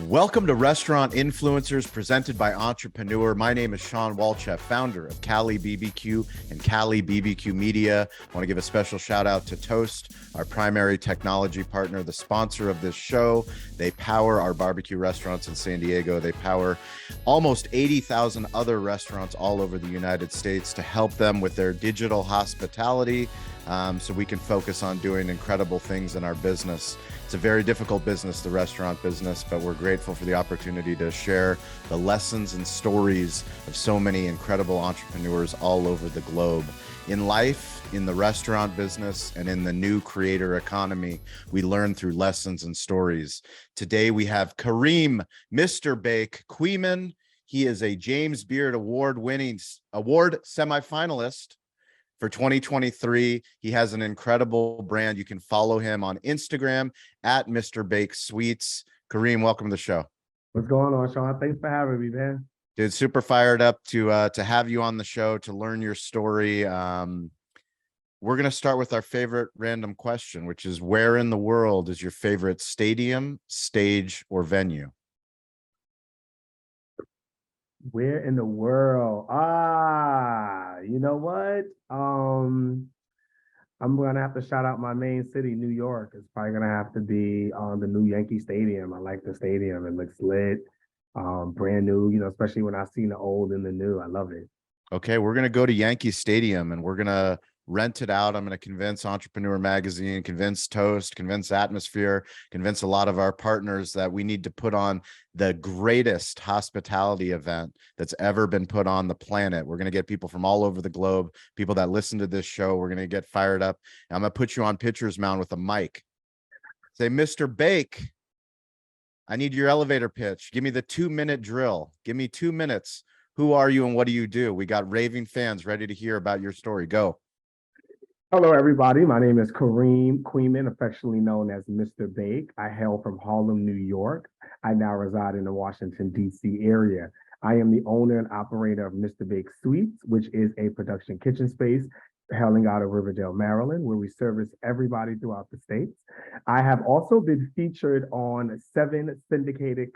Welcome to Restaurant Influencers presented by Entrepreneur. My name is Sean Walchef, founder of Cali BBQ and Cali BBQ Media. I want to give a special shout out to Toast, our primary technology partner, the sponsor of this show. They power our barbecue restaurants in San Diego. They power almost 80,000 other restaurants all over the United States to help them with their digital hospitality, so we can focus on doing incredible things in our business. It's a very difficult business, the restaurant business, but we're grateful for the opportunity to share the lessons and stories of so many incredible entrepreneurs all over the globe. In life, in the restaurant business, and in the new creator economy, we learn through lessons and stories. Today, we have Kareem Mr. Bake Queeman. He is a James Beard award semifinalist for 2023. He has an incredible brand. You can follow him on Instagram at Mr. Bake Sweets. Kareem, welcome to the show. What's going on, Sean? Thanks for having me, man. Dude, super fired up to have you on the show, to learn your story. We're going to start with our favorite random question, which is, where in the world is your favorite stadium, stage, or venue? Where in the world? You know what? I'm gonna have to shout out my main city, New York. It's probably gonna have to be the new Yankee Stadium. I like the stadium. It looks lit, brand new, especially when I've seen the old and the new. I love it. Okay, we're going to go to Yankee Stadium and we're going to rent it out. I'm going to convince Entrepreneur Magazine, convince Toast, convince Atmosphere, convince a lot of our partners that we need to put on the greatest hospitality event that's ever been put on the planet. We're going to get people from all over the globe, people that listen to this show. We're going to get fired up. I'm going to put you on pitcher's mound with a mic. Say, Mr. Bake, I need your elevator pitch. Give me the 2-minute drill. Give me 2 minutes. Who are you and what do you do? We got raving fans ready to hear about your story. Go. Hello, everybody. My name is Kareem Queeman, affectionately known as Mr. Bake. I hail from Harlem, New York. I now reside in the Washington, D.C. area. I am the owner and operator of Mr. Bake Sweets, which is a production kitchen space hailing out of Riverdale, Maryland, where we service everybody throughout the states. I have also been featured on 7 syndicated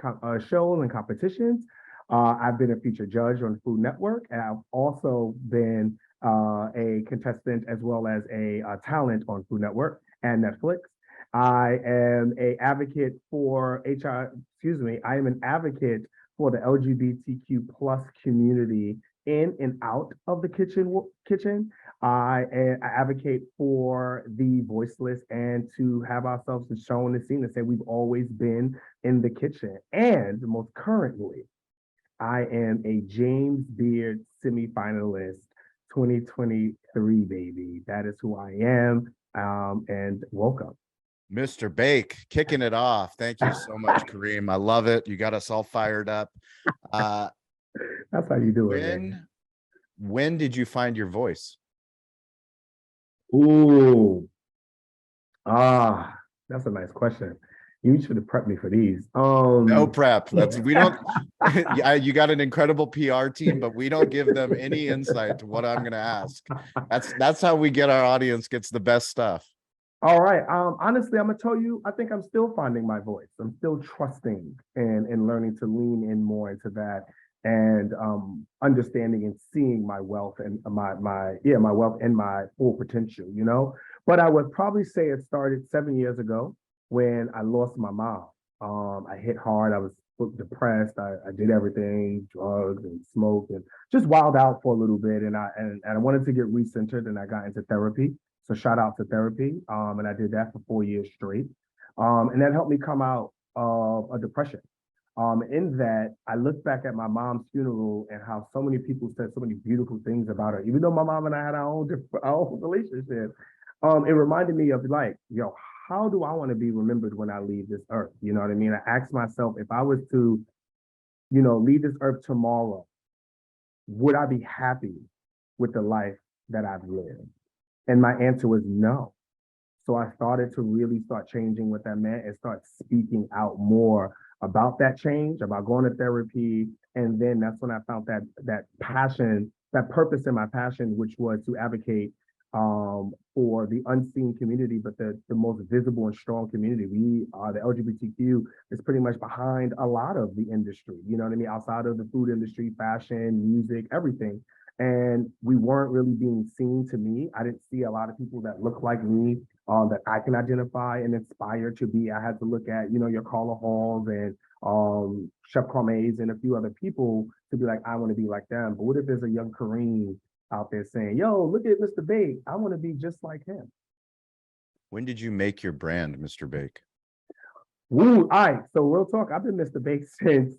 shows and competitions. I've been a featured judge on Food Network, and I've also been a contestant as well as a talent on Food Network and Netflix. I am an advocate for I am an advocate for the LGBTQ plus community in and out of the kitchen. I advocate for the voiceless and to have ourselves shown and seen and say we've always been in the kitchen. And most currently, I am a James Beard semifinalist 2023, baby. That is who I am. And welcome. Mr. Bake, kicking it off. Thank you so much, Kareem. I love it. You got us all fired up. That's how you do it. Man. When did you find your voice? Ooh. That's a nice question. You should have prepped me for these. No prep. We don't. You got an incredible PR team, but we don't give them any insight to what I'm going to ask. That's how we get our audience gets the best stuff. All right. Honestly, I'm gonna tell you, I think I'm still finding my voice. I'm still trusting and learning to lean in more into that, and understanding and seeing my wealth and my wealth and my full potential. But I would probably say it started 7 years ago, when I lost my mom. I hit hard. I was depressed. I did everything, drugs and smoked, and just wild out for a little bit. And I wanted to get recentered, and I got into therapy. So shout out to therapy. And I did that for 4 years straight. And that helped me come out of a depression. In that, I look back at my mom's funeral and how so many people said so many beautiful things about her, even though my mom and I had our own relationship. It reminded me of how do I want to be remembered when I leave this earth? You know what I mean? I asked myself, if I was to, leave this earth tomorrow, would I be happy with the life that I've lived? And my answer was no. So I started to really start changing what that meant and start speaking out more about that change, about going to therapy. And then that's when I found that passion, that purpose in my passion, which was to advocate for the unseen community, but the most visible and strong community. We are the LGBTQ is pretty much behind a lot of the industry, you know what I mean? Outside of the food industry, fashion, music, everything. And we weren't really being seen to me. I didn't see a lot of people that look like me, that I can identify and inspire to be. I had to look at, you know, your Carla Halls and Chef Carme's and a few other people to be like, I want to be like them. But what if there's a young Kareem out there saying, yo, look at Mr. Bake. I want to be just like him. When did you make your brand, Mr. Bake? Woo, all right. So real talk, I've been Mr. Bake since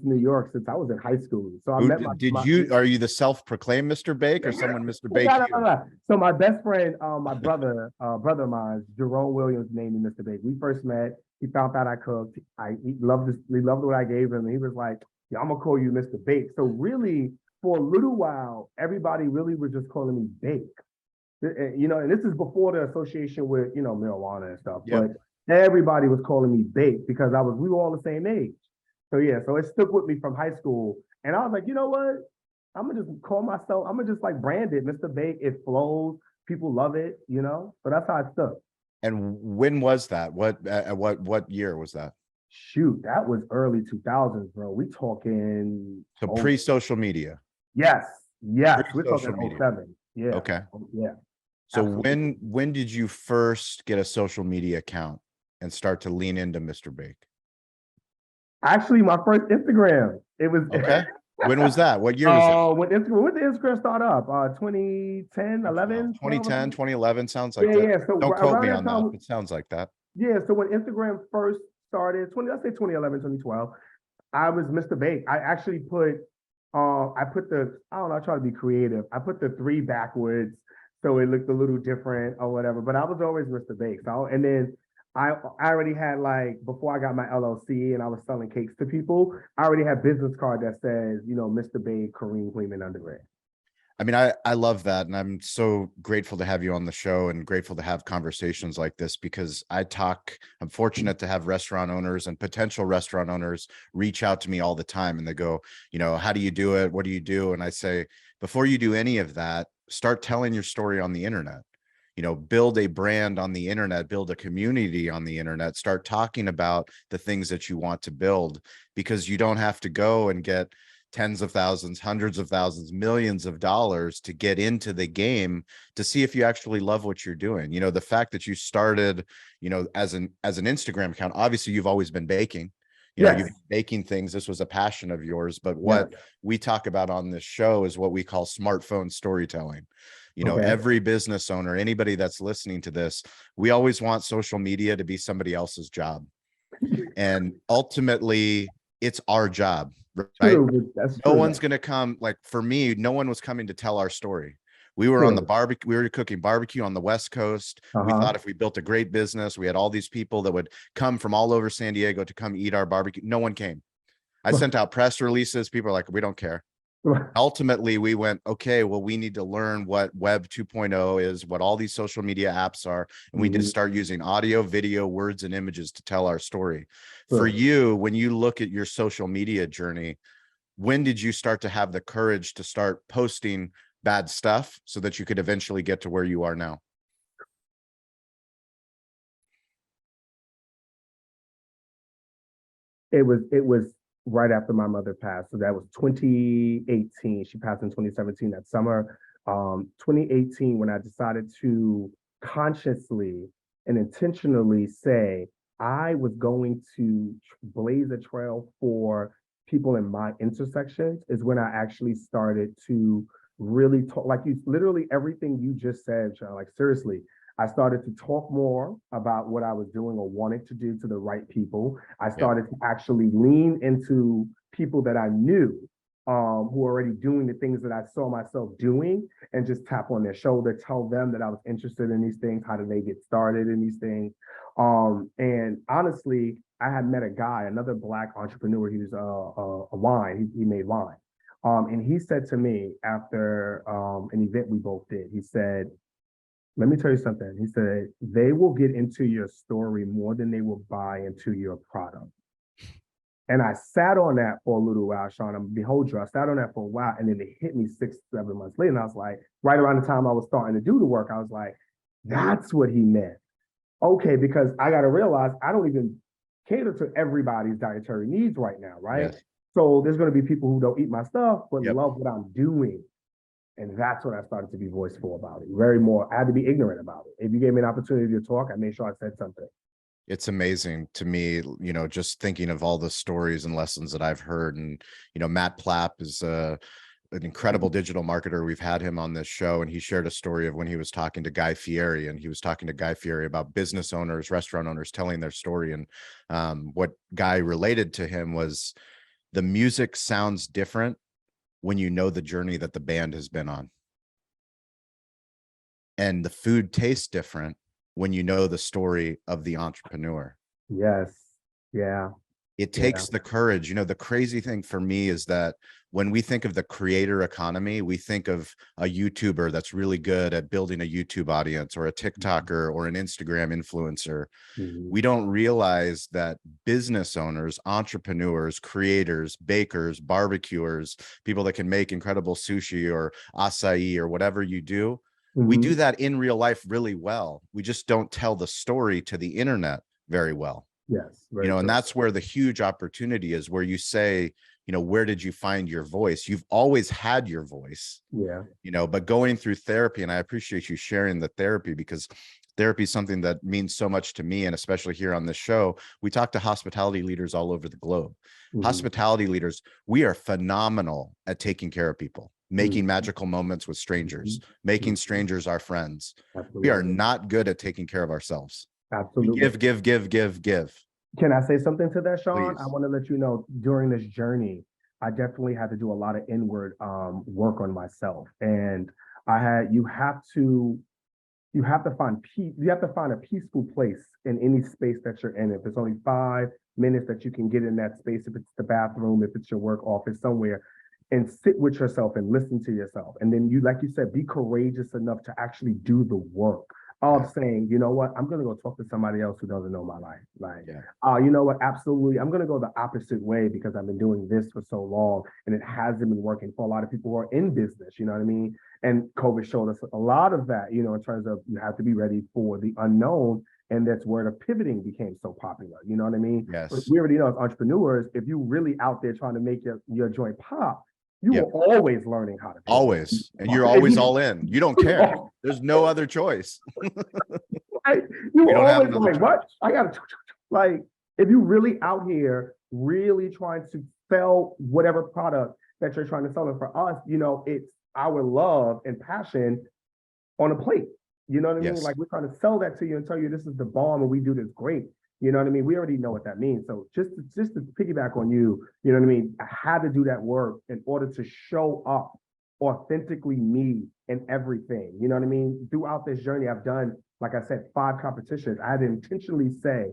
New York, since I was in high school. So I Who met did you, are you the self-proclaimed Mr. Bake or someone Mr. Bake no, no, you? no, no. So my best friend, my brother of mine, Jerome Williams, named me Mr. Bake. We first met. He found out I cooked. He loved this. He loved what I gave him. And he was like, "Yeah, I'm gonna call you Mr. Bake." So really, for a little while, everybody really was just calling me Bake. You know, and this is before the association with, you know, marijuana and stuff. Yep. But everybody was calling me Bake because we were all the same age. So yeah, so it stuck with me from high school. And I was like, you know what? I'm gonna just call myself, I'm gonna just like brand it, Mr. Bake. It flows, people love it, you know. So that's how it stuck. And when was that? What year was that? Shoot, that was early 2000s, bro. We talking So pre-social media. Yes, yes. We're talking Pre-social media. 07. Yeah. Okay. Yeah. So Absolutely. when did you first get a social media account and start to lean into Mr. Bake? Actually, my first Instagram. It was Okay. When was that? What year was that? when did Instagram start up? 2010, 11, 2010, 2011 sounds like Yeah, that. yeah. So Don't quote around me that on that. time, It sounds like that. yeah. So when Instagram first started, let's say 2011, 2012, I was Mr. Bake. I actually put, I don't know, I try to be creative. I put the three backwards so it looked a little different or whatever. But I was always Mr. Bake. So, and then I already had like before I got my LLC and I was selling cakes to people. I already had business card that says, you know, Mr. Bake, Kareem Cleveland Undergrad. I mean, I love that. And I'm so grateful to have you on the show and grateful to have conversations like this because I'm fortunate to have restaurant owners and potential restaurant owners reach out to me all the time. And they go, you know, how do you do it? What do you do? And I say, before you do any of that, start telling your story on the internet. You know, build a brand on the internet, build a community on the internet, start talking about the things that you want to build because you don't have to go and get tens of thousands, hundreds of thousands, millions of dollars to get into the game to see if you actually love what you're doing. You know, the fact that you started, you know, as an Instagram account, obviously you've always been baking. You know, Yes. you've been baking things. This was a passion of yours, but Yes. what we talk about on this show is what we call smartphone storytelling. You know, Okay. every business owner, anybody that's listening to this, we always want social media to be somebody else's job. And ultimately, it's our job, right? True. That's No true. one's going to come, like for me, no one was coming to tell our story. We were on the True. barbecue, we were cooking barbecue on the West Coast. We Uh-huh. thought if we built a great business, we had all these people that would come from all over San Diego to come eat our barbecue. No one came. I sent out press releases. People are like, we don't care. Ultimately, we went, okay, well, we need to learn what Web 2.0 is, what all these social media apps are. And we just start using audio, video, words, and images to tell our story. For you, when you look at your social media journey, when did you start to have the courage to start posting bad stuff so that you could eventually get to where you are now? It was right after my mother passed. So that was 2018. She passed in 2017 that summer. 2018, when I decided to consciously and intentionally say I was going to blaze a trail for people in my intersections, is when I actually started to really talk. Like you, literally everything you just said, Sean, like seriously, I started to talk more about what I was doing or wanted to do to the right people. I started to actually lean into people that I knew, who were already doing the things that I saw myself doing, and just tap on their shoulder, tell them that I was interested in these things. How did they get started in these things? And honestly, I had met a guy, another Black entrepreneur. He was a wine. He made wine. And he said to me after an event we both did, he said, let me tell you something. He said, they will get into your story more than they will buy into your product. And I sat on that for a little while, Sean. I'm behold you. I sat on that for a while, and then it hit me 6, 7 months later. And I was like, right around the time I was starting to do the work, I was like, that's what he meant. Okay, because I got to realize I don't even cater to everybody's dietary needs right now, right? Yes. So there's going to be people who don't eat my stuff, but Yep. love what I'm doing. And that's when I started to be voiceful about it. Very more, I had to be ignorant about it. If you gave me an opportunity to talk, I made sure I said something. It's amazing to me, just thinking of all the stories and lessons that I've heard. And, Matt Plapp is an incredible digital marketer. We've had him on this show, and he shared a story of when he was talking to Guy Fieri, and he was talking to Guy Fieri about business owners, restaurant owners telling their story. And what Guy related to him was the music sounds different when you know the journey that the band has been on. And the food tastes different when you know the story of the entrepreneur. Yes. Yeah. It takes the courage. The crazy thing for me is that when we think of the creator economy, we think of a YouTuber that's really good at building a YouTube audience, or a TikToker or an Instagram influencer. We don't realize that business owners, entrepreneurs, creators, bakers, barbecuers, people that can make incredible sushi or acai or whatever you do, we do that in real life really well. We just don't tell the story to the internet very well. Yes. And that's where the huge opportunity is, where you say, where did you find your voice? You've always had your voice. Yeah. But going through therapy, and I appreciate you sharing the therapy, because therapy is something that means so much to me. And especially here on this show, we talk to hospitality leaders all over the globe. Hospitality leaders, we are phenomenal at taking care of people, making magical moments with strangers, making strangers our friends. Absolutely. We are not good at taking care of ourselves. Absolutely. We give. Can I say something to that, Sean? Please. I want to let you know, during this journey, I definitely had to do a lot of inward work on myself. And you have to find peace. You have to find a peaceful place in any space that you're in. If it's only 5 minutes that you can get in that space, if it's the bathroom, if it's your work office, somewhere, and sit with yourself and listen to yourself. And then like you said, be courageous enough to actually do the work of saying, you know what, I'm going to go talk to somebody else who doesn't know my life. Like, you know what, absolutely, I'm going to go the opposite way because I've been doing this for so long and it hasn't been working for a lot of people who are in business, you know what I mean? And COVID showed us a lot of that, in terms of you have to be ready for the unknown. And that's where the pivoting became so popular. You know what I mean? Yes. We already know as entrepreneurs, if you really out there trying to make your joint pop, you are always learning how to pivot. Always. And you're always all in. You don't care. There's no other choice. You always like, what? I got to, like, if you really out here really trying to sell whatever product that you're trying to sell, and for us, it's our love and passion on a plate. You know what I mean? Like, we're trying to sell that to you and tell you this is the bomb and we do this great. You know what I mean? We already know what that means. So just to piggyback on you, you know what I mean? I had to do that work in order to show up authentically me in everything. You know what I mean? Throughout this journey, I've done, like I said, 5 competitions. I had to intentionally say,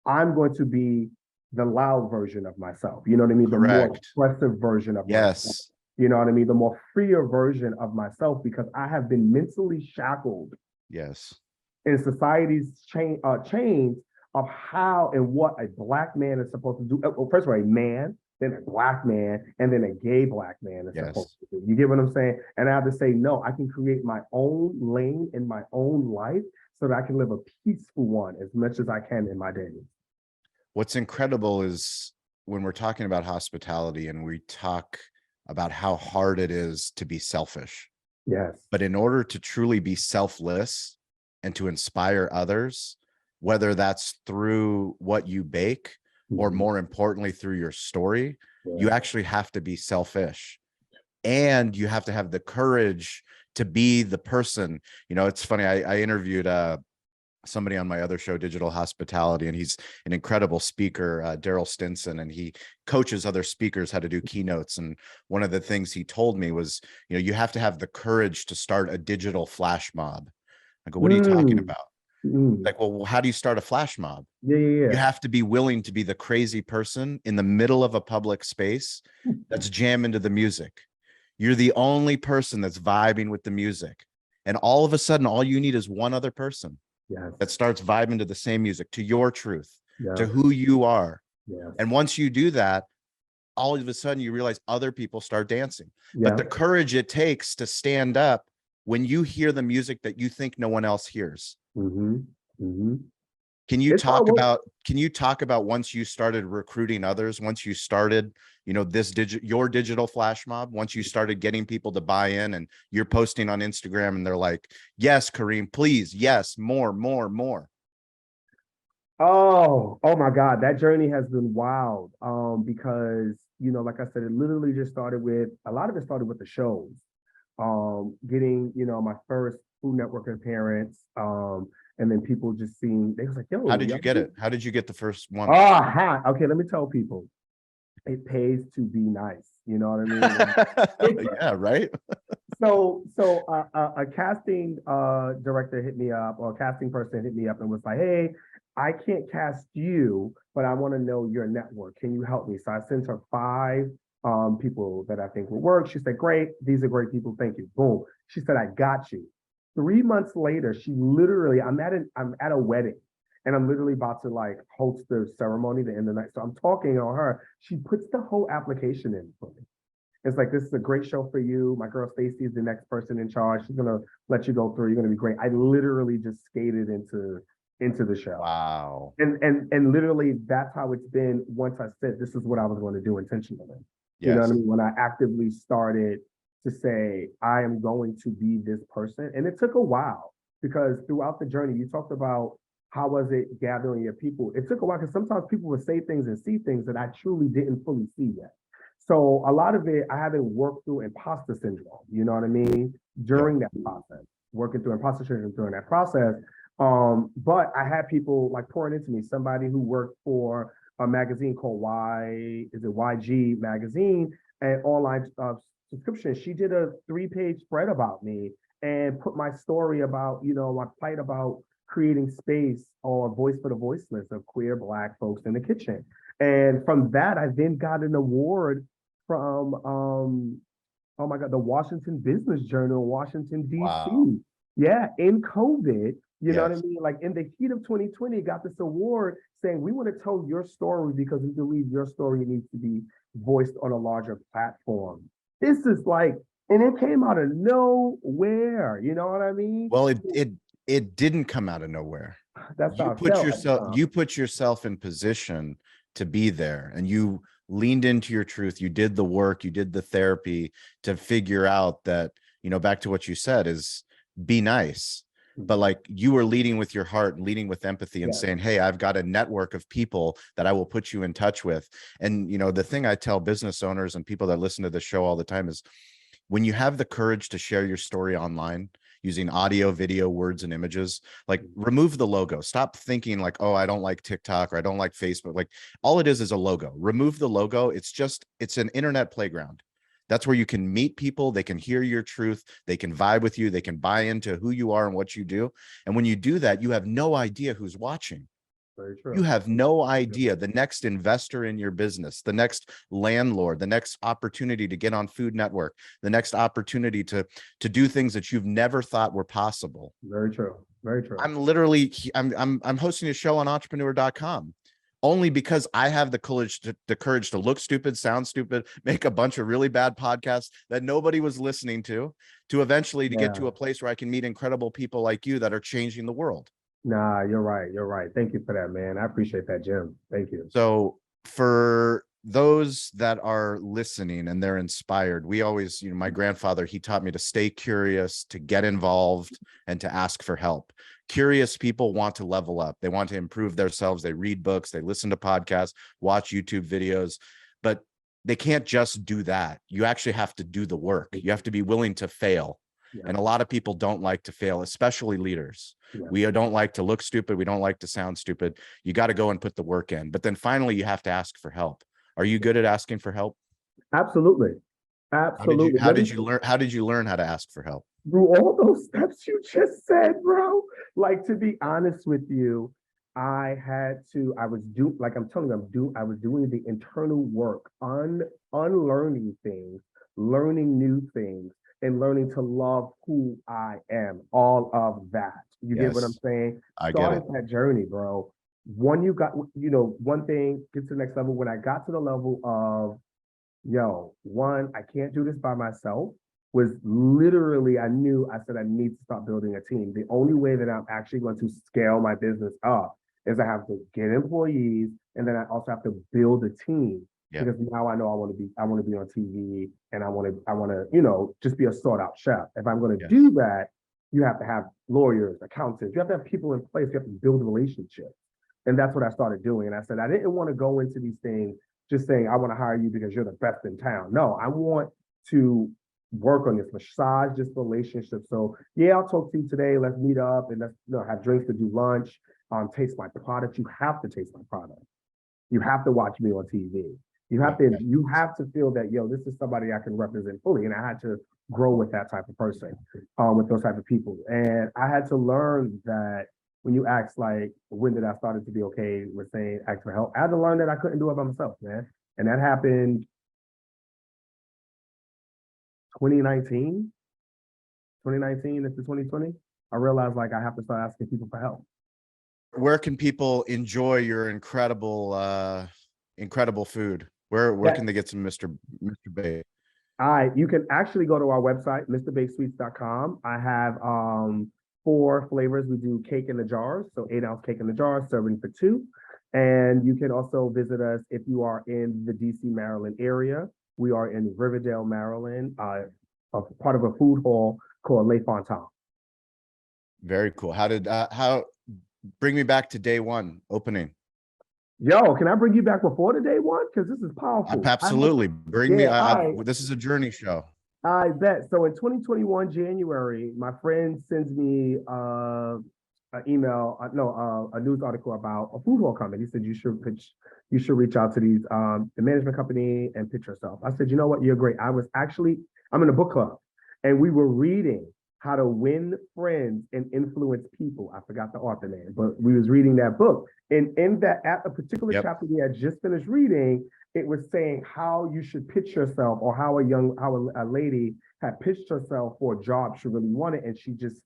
I'm going to be the loud version of myself. You know what I mean? Correct. The more expressive version of myself. You know what I mean? The more freer version of myself, because I have been mentally shackled. Yes. In society's chains of how and what a Black man is supposed to do. Well, first of all, a man, then a Black man, and then a gay Black man is supposed to do. You get what I'm saying? And I have to say, no, I can create my own lane in my own life so that I can live a peaceful one as much as I can in my days. What's incredible is when we're talking about hospitality and we talk about how hard it is to be selfish. Yes. But in order to truly be selfless and to inspire others, whether that's through what you bake or more importantly through your story, you actually have to be selfish, and you have to have the courage to be the person. It's funny, I interviewed somebody on my other show, Digital Hospitality, and he's an incredible speaker, Daryl Stinson, and he coaches other speakers how to do keynotes. And one of the things he told me was, you have to have the courage to start a digital flash mob. I go, what are you talking about? Like, well, how do you start a flash mob? You have to be willing to be the crazy person in the middle of a public space that's jamming to the music. You're the only person that's vibing with the music. And all of a sudden, all you need is one other person that starts vibing to the same music, to your truth, to who you are. Yes. And once you do that, all of a sudden you realize other people start dancing. Yeah. But the courage it takes to stand up when you hear the music that you think no one else hears. Mm-hmm. Mm-hmm. Can you It's hard work. can you talk about once you started recruiting others, once you started, you know, your digital flash mob, once you started getting people to buy in and you're posting on Instagram and they're like, yes, Kareem, please, yes, more, more, more. Oh my God, that journey has been wild. Because like I said, it literally just started with a lot of it started with the shows. Getting, my first Food Network appearance. And then people just seeing, they was like, yo, How did you y'all get do-" it? How did you get the first one? Okay, let me tell people. It pays to be nice. You know what I mean? Yeah, right. So a casting director hit me up, or a casting person hit me up and was like, hey, I can't cast you, but I want to know your network. Can you help me? So I sent her 5 people that I think will work. She said, great, these are great people. Thank you. Boom. She said, I got you. 3 months later, she literally, I'm at a wedding and I'm literally about to like host the ceremony the end of the night. So I'm talking on her. She puts the whole application in for me. It's like, this is a great show for you. My girl Stacy is the next person in charge. She's gonna let you go through. You're gonna be great. I literally just skated into the show. Wow. And literally that's how it's been once I said this is what I was going to do intentionally. You know what I Yes. mean? When I actively started to say, I am going to be this person. And it took a while because throughout the journey, you talked about how was it gathering your people. It took a while because sometimes people would say things and see things that I truly didn't fully see yet. So a lot of it, I haven't worked through imposter syndrome, you know what I mean? Yep. During that process, working through imposter syndrome during that process. But I had people like pouring into me, somebody who worked for a magazine called YG magazine, and online subscription. She did a 3-page spread about me and put my story about, my plight about creating space or voice for the voiceless of queer Black folks in the kitchen. And from that, I then got an award from, oh my God, the Washington Business Journal, Washington, Wow. D.C. Yeah, in COVID, you know what I Yes. mean? Like in the heat of 2020, got this award saying, we want to tell your story because we believe your story needs to be voiced on a larger platform. This is like, and it came out of nowhere, you know what I mean? Well, it didn't come out of nowhere. That's how I felt at the time. You put yourself in position to be there, and you leaned into your truth. You did the work, you did the therapy to figure out that, back to what you said is be nice. But like you were leading with your heart, leading with empathy and Yeah. saying, hey, I've got a network of people that I will put you in touch with. And the thing I tell business owners and people that listen to the show all the time is when you have the courage to share your story online using audio, video, words, and images, like remove the logo. Stop thinking like, oh, I don't like TikTok or I don't like Facebook. Like all it is a logo. Remove the logo. It's an internet playground. That's where you can meet people. They can hear your truth. They can vibe with you. They can buy into who you are and what you do. And when you do that, you have no idea who's watching. Very true. You have no idea the next investor in your business, the next landlord, the next opportunity to get on Food Network, the next opportunity to do things that you've never thought were possible. Very true. Very true. I'm hosting a show on entrepreneur.com only because I have the courage to look stupid, sound stupid, make a bunch of really bad podcasts that nobody was listening to eventually to get to a place where I can meet incredible people like you that are changing the world. Nah, you're right. You're right. Thank you for that, man. I appreciate that, Jim. Thank you. So for those that are listening and they're inspired, we always, my grandfather, he taught me to stay curious, to get involved, and to ask for help. Curious people want to level up. They want to improve themselves. They read books, they listen to podcasts, watch YouTube videos, but they can't just do that. You actually have to do the work. You have to be willing to fail. Yeah. And a lot of people don't like to fail, especially leaders. Yeah. We don't like to look stupid. We don't like to sound stupid. You got to go and put the work in. But then finally, you have to ask for help. Are you good at asking for help? Absolutely. Absolutely. How did you learn how to ask for help? Through all those steps you just said, bro. Like, to be honest with you, I was doing the internal work, unlearning things, learning new things, and learning to love who I am. All of that. You get what I'm saying? I get it. Started that journey, bro. when you got, one thing, get to the next level. When I got to the level of, yo, one, I can't do this by myself, was literally, I said, I need to start building a team. The only way that I'm actually going to scale my business up is I have to get employees, and then I also have to build a team. Yeah. Because now I know I want to be on TV, and I want to, just be a sought out chef. If I'm going to Yes. do that, you have to have lawyers, accountants, you have to have people in place, you have to build relationships. And that's what I started doing. And I said, I didn't want to go into these things just saying, I want to hire you because you're the best in town. No, I want to work on this, massage this relationship. So yeah, I'll talk to you today. Let's meet up and let's have drinks to do lunch, taste my product. You have to taste my product. You have to watch me on TV. You have to feel that, yo, this is somebody I can represent fully. And I had to grow with that type of person, with those type of people. And I had to learn that when you ask, like, when did I started to be okay with saying, ask for help? I had to learn that I couldn't do it by myself, man. And that happened 2019 into 2020. I realized, like, I have to start asking people for help. Where can people enjoy your incredible food? Where can they get some Mr. Bake? You can actually go to our website, MrBakeSweets.com. I have 4 flavors. We do cake in the jars, so 8-ounce cake in the jar, serving for 2. And you can also visit us if you are in the DC, Maryland area. We are in Riverdale, Maryland, a part of a food hall called Le Fontaine. Very cool. Bring me back to day one opening. Yo, can I bring you back before the day one? Because this is powerful. Absolutely. This is a journey show. I bet. So in 2021, January, my friend sends me an email, a news article about a food hall coming. He said, you should reach out to the management company and pitch yourself. I said, you know what? You're great. I'm in a book club, and we were reading How to Win Friends and Influence People. I forgot the author name, but we was reading that book. And in that, at a particular chapter we had just finished reading, it was saying how you should pitch yourself, or how a lady had pitched herself for a job she really wanted, and she just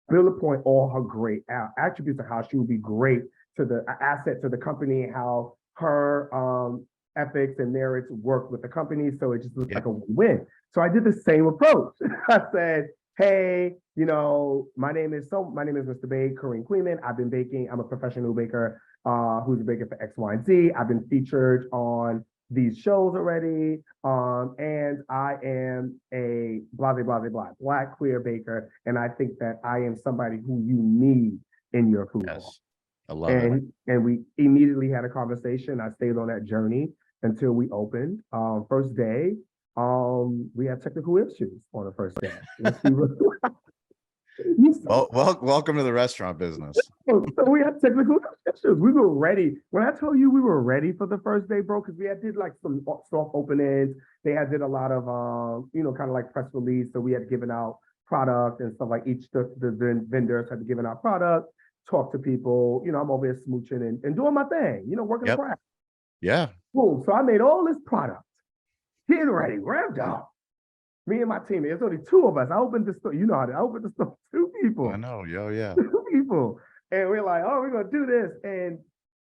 bullet point all her great attributes of how she would be great to the asset to the company, how her ethics and merits work with the company. So it just looked like a win-win. So I did the same approach. I said, hey, my name is Mr. Bake, Kareem Kleeman. I've been baking. I'm a professional baker who's a baker for X, Y, and Z. I've been featured on these shows already. And I am a blah, blah, blah, blah, Black queer baker. And I think that I am somebody who you need in your food hall. I love it. And we immediately had a conversation. I stayed on that journey until we opened. First day, we had technical issues on the first day. Well, welcome to the restaurant business. So we had technical issues. We were ready. When I tell you we were ready for the first day, bro, because we did like some soft openings. They did a lot of kind of like press release. So we had given out product and stuff, like the vendors had given out product, talk to people. I'm over here smooching and doing my thing, working the craft. Yeah. Cool. So I made all this product, getting ready, revved up. Me and my team, there's only 2 of us. I opened the store. I opened the store, 2 people. I know, yeah. 2 people. And we're like, oh, we're going to do this. And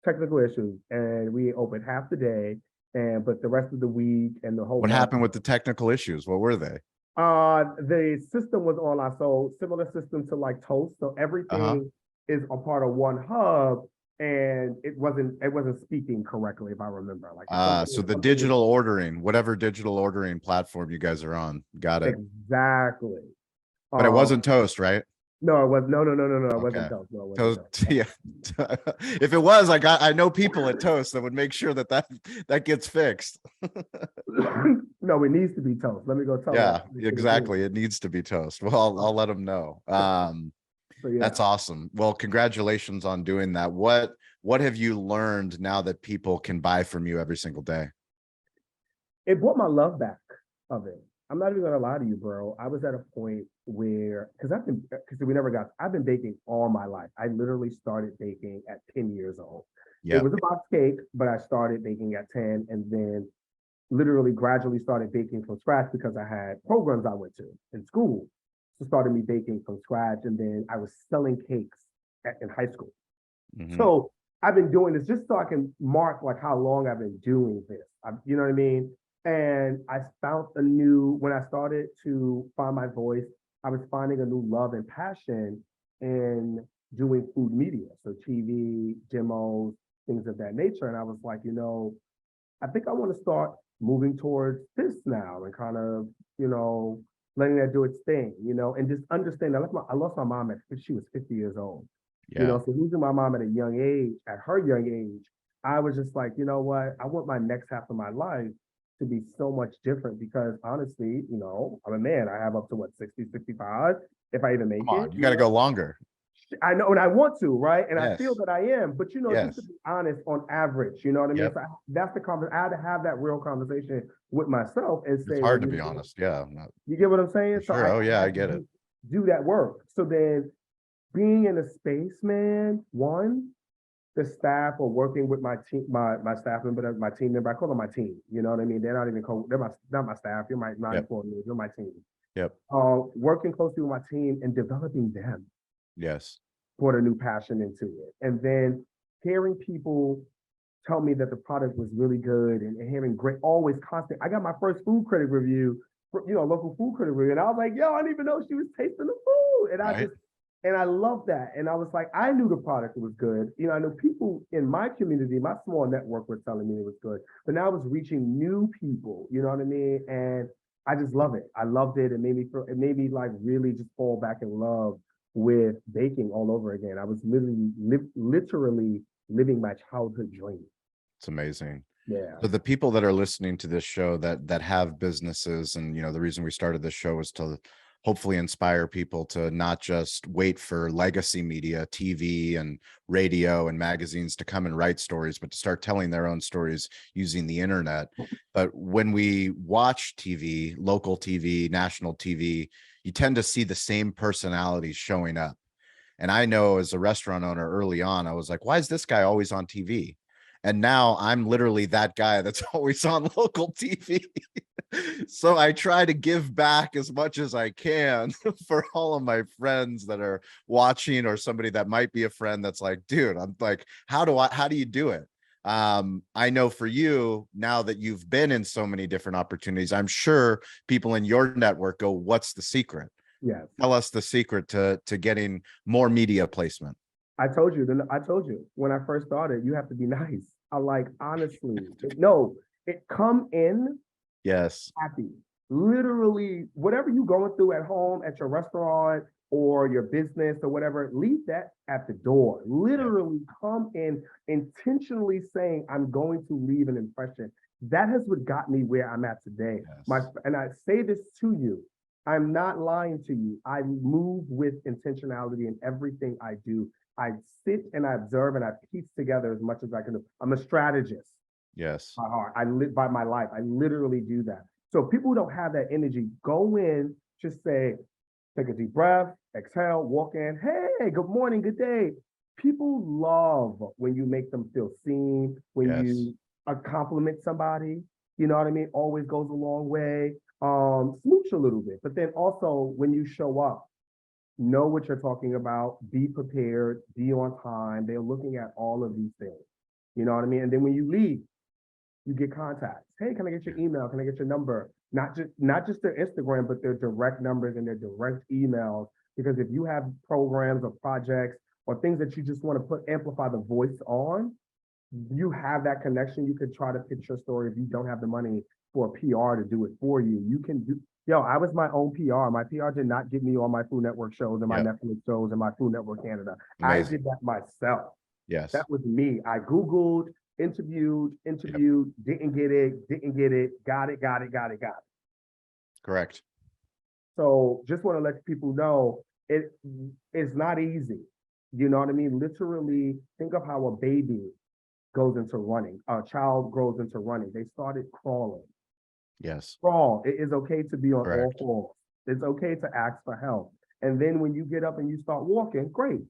technical issues. And we opened half the day, but the rest of the week and the whole What month, happened with the technical issues? What were they? The system was on similar system to like Toast. So everything is a part of one hub. And it wasn't speaking correctly, if I remember. So the digital ordering, whatever digital ordering platform you guys are on, got it. Exactly. But it wasn't Toast, right? No, it was no. It Okay. wasn't Toast. No, it wasn't Toast. Yeah. If it was, I know people at Toast that would make sure that gets fixed. No, it needs to be Toast. Let me go tell. Yeah, exactly. It needs to be Toast. Well, I'll let them know. So, yeah. That's awesome. Well, congratulations on doing that. What have you learned now that people can buy from you every single day? It brought my love back of it. I'm not even gonna lie to you, bro. I was at a point where, I've been baking all my life. I literally started baking at 10 years old. Yeah. It was a box cake, but I started baking at 10, and then literally gradually started baking from scratch because I had programs I went to in school. So started me baking from scratch, and then I was selling cakes in high school. So I've been doing this just so I can mark like how long I've been doing this. You know what I mean? And I found when I started to find my voice, I was finding a new love and passion in doing food media. So TV, demos, things of that nature. And I was like, I think I want to start moving towards this now and kind of, letting that do its thing, and just understand. I lost my mom she was 50 years old. Yeah. So losing my mom at a young age, at her young age, I was just like, you know what? I want my next half of my life to be so much different because honestly, I'm a man. I have up to what, 60, 65, if I even make Come on, it. you got to go longer. I know, and I want to, right? And I feel Yes. that I am, but just to Yes. be honest, on average, you know what I mean? Yep. So that's the conversation. I had to have that real conversation with myself and It's say, well, hard to be honest. Yeah. you get what I'm saying? For So sure. Oh I yeah, I had to get it. do that work. So then being in a space, man, the staff or working with my team, my staff member, my team member, I call them my team. You know what I mean? They're not even not my staff. You're not Yep. employees. You're my team. Yep. Working closely with my team and developing them Yes. brought a new passion into it. And then hearing people tell me that the product was really good and hearing always constant. I got my first food critic review, local food critic review, and I was like, yo, I didn't even know she was tasting the food. And Right. I love that. And I was like, I knew the product was good. I know people in my community, my small network were telling me it was good, but now I was reaching new people, you know what I mean? And I just love it. I loved it. It made me like really just fall back in love with baking all over again. I was literally living my childhood dream. It's amazing. Yeah. So the people that are listening to this show that have businesses, and the reason we started this show was to hopefully inspire people to not just wait for legacy media, TV and radio and magazines to come and write stories, but to start telling their own stories using the internet. But when we watch TV, local TV, national TV, you tend to see the same personalities showing up. And I know as a restaurant owner early on, I was like, why is this guy always on TV? And now I'm literally that guy that's always on local TV. So I try to give back as much as I can for all of my friends that are watching, or somebody that might be a friend that's like, dude, I'm like, how do you do it? I know for you, now that you've been in so many different opportunities, I'm sure people in your network go, what's the secret? Yes. Tell us the secret to getting more media placement. I told you when I first started, you have to be nice. I like, honestly, no, come in Yes. happy. Literally, whatever you going through at home, at your restaurant or your business or whatever, leave that at the door. Literally come in intentionally saying, I'm going to leave an impression. That has what got me where I'm at today. Yes. And I say this to you, I'm not lying to you. I move with intentionality in everything I do. I sit and I observe and I piece together as much as I can do. I'm a strategist Yes. by heart. I live by my life. I literally do that. So people who don't have that energy, go in, just say, take a deep breath, exhale, walk in. Hey, good morning, good day. People love when you make them feel seen, when Yes. you compliment somebody. You know what I mean? Always goes a long way. Smooch a little bit, but then also when you show up, know what you're talking about, be prepared, be on time. They're looking at all of these things. You know what I mean? And then when you leave, you get contacts. Hey, can I get your email? Can I get your number? Not just their Instagram, but their direct numbers and their direct emails. Because if you have programs or projects or things that you just want to amplify the voice on, you have that connection. You could try to pitch your story if you don't have the money for a PR to do it for you. You can do. I was my own PR. My PR did not get me on my Food Network shows and my Netflix shows and my Food Network Canada. Amazing. I did that myself. Yes. That was me. I Googled, interviewed, didn't get it, got it. Correct. So just want to let people know it's not easy. You know what I mean? Literally, think of how a baby goes into running. A child grows into running. They started crawling. Yes. Crawl. It is okay to be on Correct. all fours. It's okay to ask for help. And then when you get up and you start walking, great.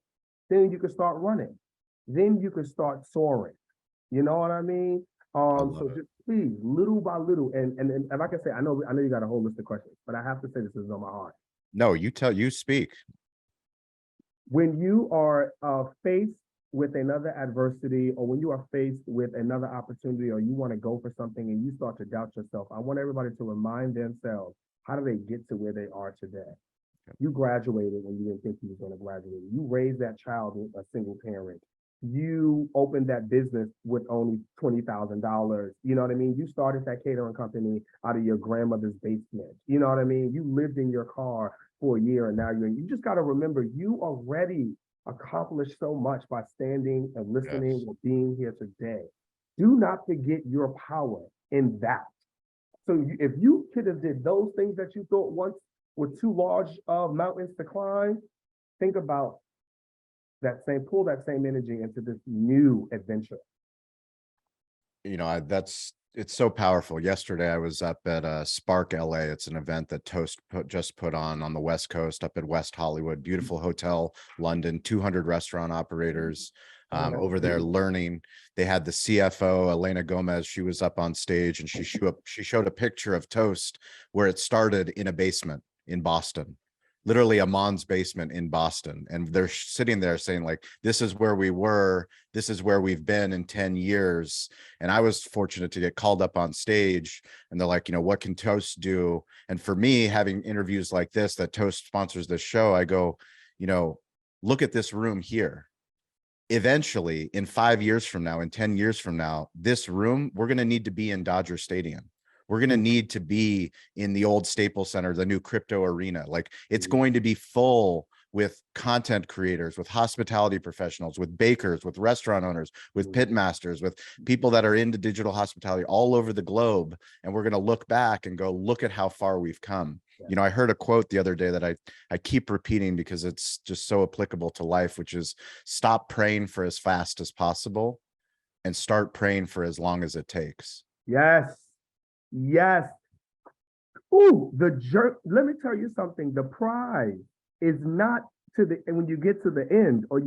Then you can start running. Then you can start soaring. You know what I mean? So just please, little by little, and like I say, I know you got a whole list of questions, but I have to say this is on my heart. No, you speak. When you are a face with another adversity, or when you are faced with another opportunity, or you want to go for something and you start to doubt yourself, I want everybody to remind themselves, how do they get to where they are today? You graduated when you didn't think you was going to graduate. You raised that child with a single parent. You opened that business with only $20,000. You know what I mean? You started that catering company out of your grandmother's basement. You know what I mean? You lived in your car for a year, and now you just got to remember, you already accomplished so much by standing and listening Yes. and being here today. Do not forget your power in that. So if you could have did those things that you thought once were too large mountains to climb, think about pull that same energy into this new adventure. You know, it's so powerful. Yesterday, I was up at Spark LA. It's an event that Toast just put on the West Coast, up at West Hollywood. Beautiful hotel, London, 200 restaurant operators over there learning. They had the CFO, Elena Gomez. She was up on stage, and she showed a picture of Toast where it started in a basement in Boston. Literally a mom's basement in Boston. And they're sitting there saying, like, this is where we were, this is where we've been in 10 years. And I was fortunate to get called up on stage, and they're like, you know, what can Toast do? And for me, having interviews like this, that Toast sponsors this show, I go, you know, look at this room here. Eventually, in 5 years from now, in 10 years from now, this room, we're going to need to be in Dodger Stadium. We're going to need to be in the old Staples Center, the new crypto arena. Like, it's going to be full with content creators, with hospitality professionals, with bakers, with restaurant owners, with pit masters, with people that are into digital hospitality all over the globe. And we're going to look back and go, look at how far we've come. You know, I heard a quote the other day that I keep repeating because it's just so applicable to life, which is, stop praying for as fast as possible and start praying for as long as it takes. Yes. Yes. Ooh, let me tell you something. The prize is not and when you get to the end, or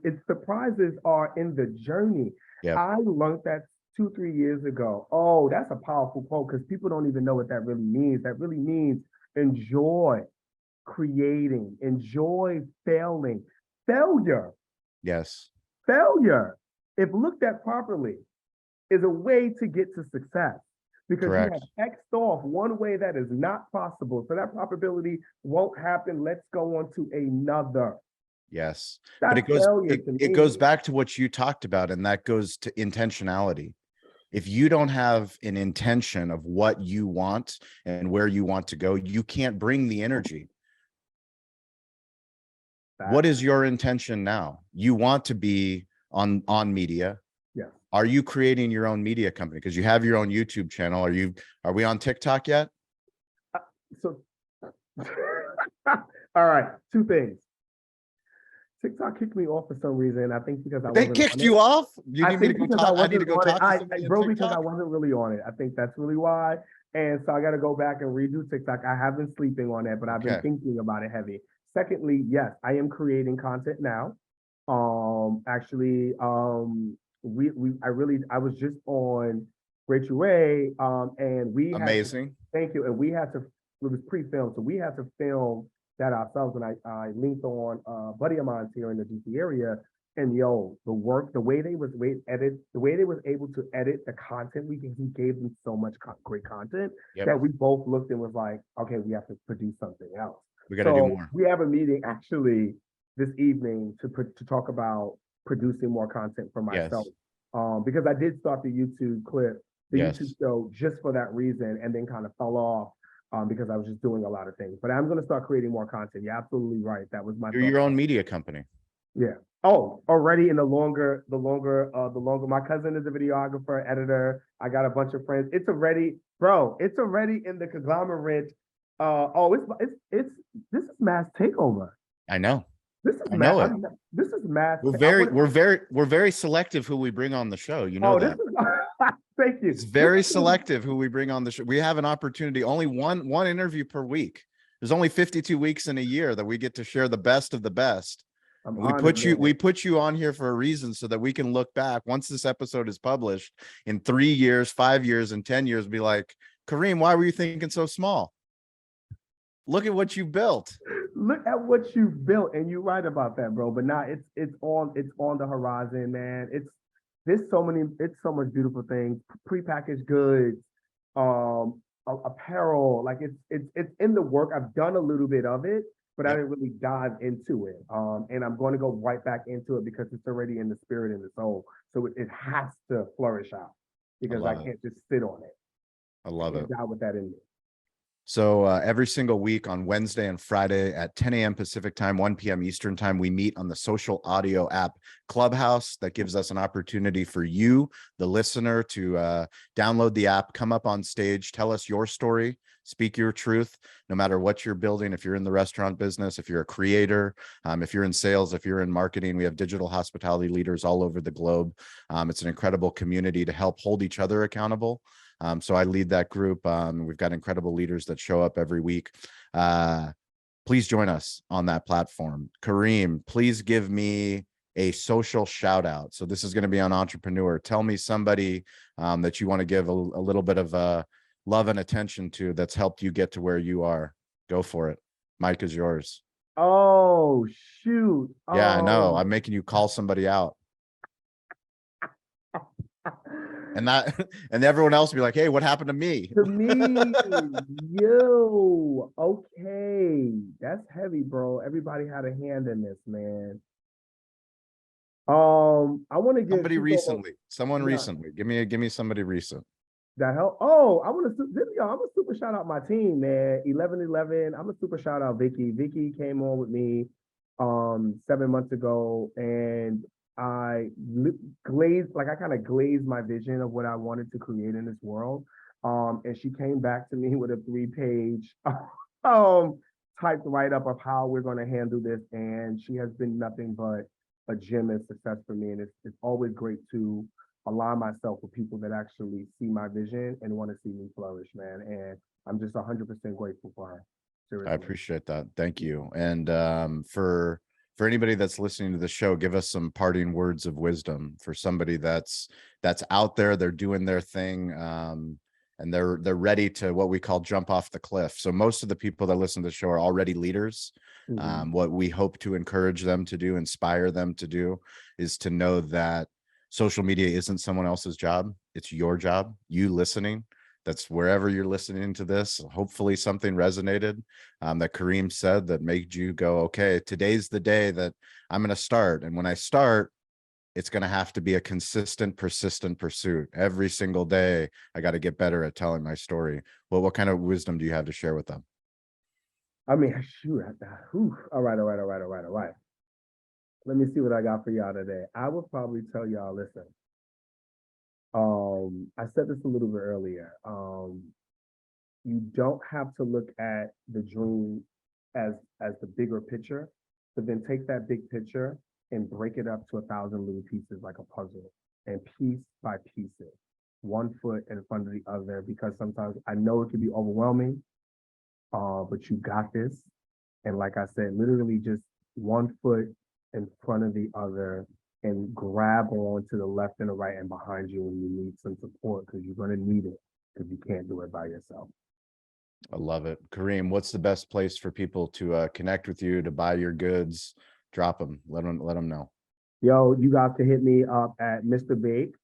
it's the prizes are in the journey. Yep. I learned that 2-3 years ago. Oh, that's a powerful quote, because people don't even know what that really means. That really means enjoy creating, enjoy failing. Failure. Yes. Failure, if looked at properly, is a way to get to success. Because Correct. You have X'd off one way that is not possible. So that probability won't happen. Let's go on to another. Yes. That's But it goes back to what you talked about, and that goes to intentionality. If you don't have an intention of what you want and where you want to go, you can't bring the energy. What is your intention now? You want to be on media. Yeah. Are you creating your own media company? Because you have your own YouTube channel. Are we on TikTok yet? So, all right, two things. TikTok kicked me off for some reason. I think because They kicked you off? You need me to go talk? I need to go talk to somebody bro, on because I TikTok? wasn't really on it. I think that's really why. And so I got to go back and redo TikTok. I have been sleeping on it, but I've been thinking about it heavy. Secondly, yes, I am creating content now. I was just on Rachel Ray, and we Amazing. Thank you. And we had to, it was pre-filmed, so we had to film that ourselves. And I linked on a buddy of mine here in the DC area. And the way they was able to edit the content, he gave them so much great content that we both looked and was like, okay, we have to produce something else. We got to do more. We have a meeting actually this evening to talk about producing more content for myself. Because I did start the YouTube YouTube show just for that reason, and then kind of fell off because I was just doing a lot of things. But I'm going to start creating more content. You're absolutely right. That was my You're your own media company. Yeah. Oh, already in the longer, my cousin is a videographer, editor. I got a bunch of friends. It's already in the conglomerate. This is mass takeover. I know. This is mass. This is mass. We're very selective who we bring on the show. You know that. Thank you. It's very selective who we bring on the show. We have an opportunity, only one interview per week. There's only 52 weeks in a year that we get to share the best of the best. We put you on here for a reason, so that we can look back once this episode is published in 3 years, 5 years, and 10 years, be like, Kareem, why were you thinking so small? Look at what you built. look at what you've built, and you're right about that, bro. But now it's on the horizon, man. It's so much beautiful things, prepackaged goods, apparel. Like it's in the work. I've done a little bit of it, but I Yep, didn't really dive into it. And I'm going to go right back into it because it's already in the spirit and the soul. So it has to flourish out I because I love it. can't just sit on it. I I love it. can't die with that in me. So every single week on Wednesday and Friday at 10 a.m. Pacific time, 1 p.m. Eastern time, we meet on the social audio app Clubhouse. That gives us an opportunity for you, the listener, to download the app, come up on stage, tell us your story, speak your truth, no matter what you're building. If you're in the restaurant business, if you're a creator, if you're in sales, if you're in marketing, we have digital hospitality leaders all over the globe. It's an incredible community to help hold each other accountable. So I lead that group. We've got incredible leaders that show up every week. Please join us on that platform. Kareem, please give me a social shout out. So this is going to be on Entrepreneur. Tell me somebody that you want to give a little bit of love and attention to that's helped you get to where you are. Go for it. Mike is yours. Oh shoot. Yeah, I know. I'm making you call somebody out. And that and everyone else will be like, hey, what happened to me? To me, yo, okay, that's heavy, bro. Everybody had a hand in this, man. I want to give Somebody people recently, someone yeah, recently. Give me somebody recent. that help. Oh, I want to yo, I'm a super shout out my team, man. 1111. I'm a super shout out Vicky. Vicky came on with me 7 months ago, and glazed like I kind of glazed my vision of what I wanted to create in this world. And she came back to me with a 3-page um typed write-up of how we're going to handle this. And she has been nothing but a gem and success for me. And it's always great to align myself with people that actually see my vision and want to see me flourish, man. And I'm just 100% grateful for her. I Seriously. appreciate that. Thank you. And for anybody that's listening to the show, give us some parting words of wisdom for somebody that's out there, they're doing their thing. And they're ready to what we call jump off the cliff. So most of the people that listen to the show are already leaders. Mhm. What we hope to encourage them to do, inspire them to do, is to know that social media isn't someone else's job. It's your job. You listening. That's wherever you're listening to this. Hopefully something resonated that Kareem said that made you go, okay, today's the day that I'm going to start. And when I start, it's going to have to be a consistent, persistent pursuit. Every single day, I got to get better at telling my story. Well, what kind of wisdom do you have to share with them? I mean, shoot. All right, all right, all right, all right, all right. Let me see what I got for y'all today. I would probably tell y'all, listen, I said this a little bit earlier. You don't have to look at the dream as the bigger picture, but then take that big picture and break it up to 1,000 little pieces like a puzzle, and piece by pieces, one foot in front of the other. Because sometimes I know it can be overwhelming, but you got this. And like I said, literally just one foot in front of the other, and grab on to the left and the right and behind you when you need some support, because you're going to need it, because you can't do it by yourself. I love it. Kareem, what's the best place for people to connect with you, to buy your goods? Drop them. Let them know. Yo, you guys can hit me up at Mr. Bake,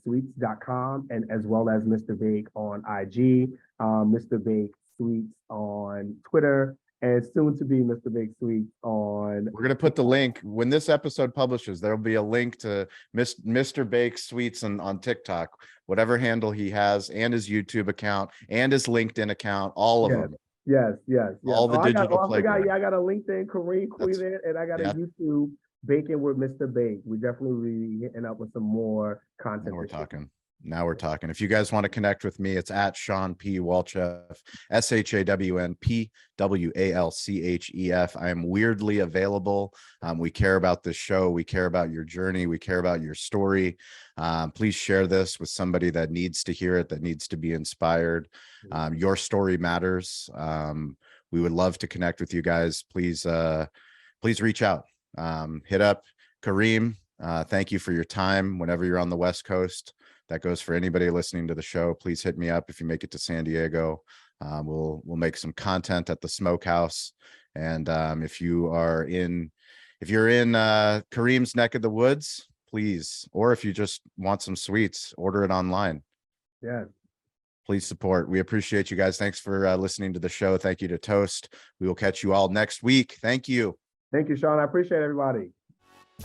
sweets.com, and as well as Mr. Bake on IG, Mr. Bake Sweets on Twitter, and soon to be Mr. Bake Sweets on. We're going to put the link when this episode publishes. There'll be a link to Mr. Bake Sweets on TikTok, whatever handle he has, and his YouTube account and his LinkedIn account, all of Yes, them, yes, yes, yes. all the digital I forgot, playground. yeah, I got a LinkedIn Kareem That's Queen, and I got a yeah. YouTube Baking with Mr. Bake. We definitely will be hitting up with some more Now content. we're talking. Now we're talking. If you guys want to connect with me, it's at Shawn P. Walchef, ShawnPWalchef. I am weirdly available. We care about this show. We care about your journey. We care about your story. Please share this with somebody that needs to hear it, that needs to be inspired. Your story matters. We would love to connect with you guys. Please reach out. Hit up Kareem. Thank you for your time. Whenever you're on the West Coast, that goes for anybody listening to the show. Please hit me up if you make it to San Diego. We'll make some content at the Smokehouse. And if you're in Kareem's neck of the woods, please, or if you just want some sweets, order it online. Yeah. Please support. We appreciate you guys. Thanks for listening to the show. Thank you to Toast. We will catch you all next week. Thank you. Thank you, Sean. I appreciate everybody.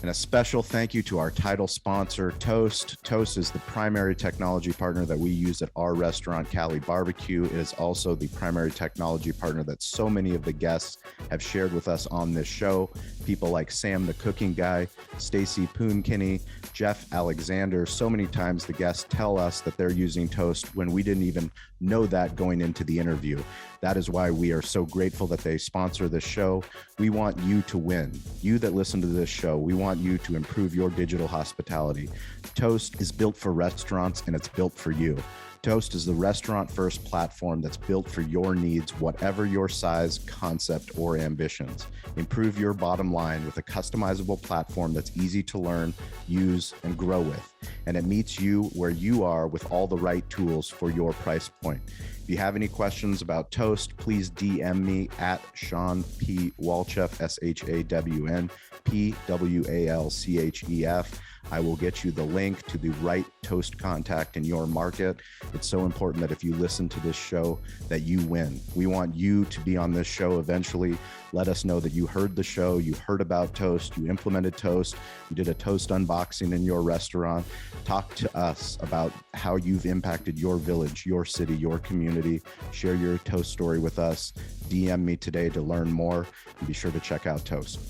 And a special thank you to our title sponsor, Toast. Toast is the primary technology partner that we use at our restaurant, Cali Barbecue. It is also the primary technology partner that so many of the guests have shared with us on this show. People like Sam the Cooking Guy, Stacy Poonkinney, Jeff Alexander. So many times the guests tell us that they're using Toast when we didn't even know that going into the interview. That is why we are so grateful that they sponsor this show. We want you to win. You that listen to this show, we want you to improve your digital hospitality. Toast is built for restaurants and it's built for you. Toast is the restaurant-first platform that's built for your needs, whatever your size, concept, or ambitions. Improve your bottom line with a customizable platform that's easy to learn, use, and grow with. And it meets you where you are with all the right tools for your price point. If you have any questions about Toast, please DM me at Sean P. Walchef, ShawnPWalchef. I will get you the link to the right Toast contact in your market. It's so important that if you listen to this show, that you win. We want you to be on this show eventually. Let us know that you heard the show, you heard about Toast, you implemented Toast, you did a Toast unboxing in your restaurant. Talk to us about how you've impacted your village, your city, your community. Share your Toast story with us. DM me today to learn more, and be sure to check out Toast.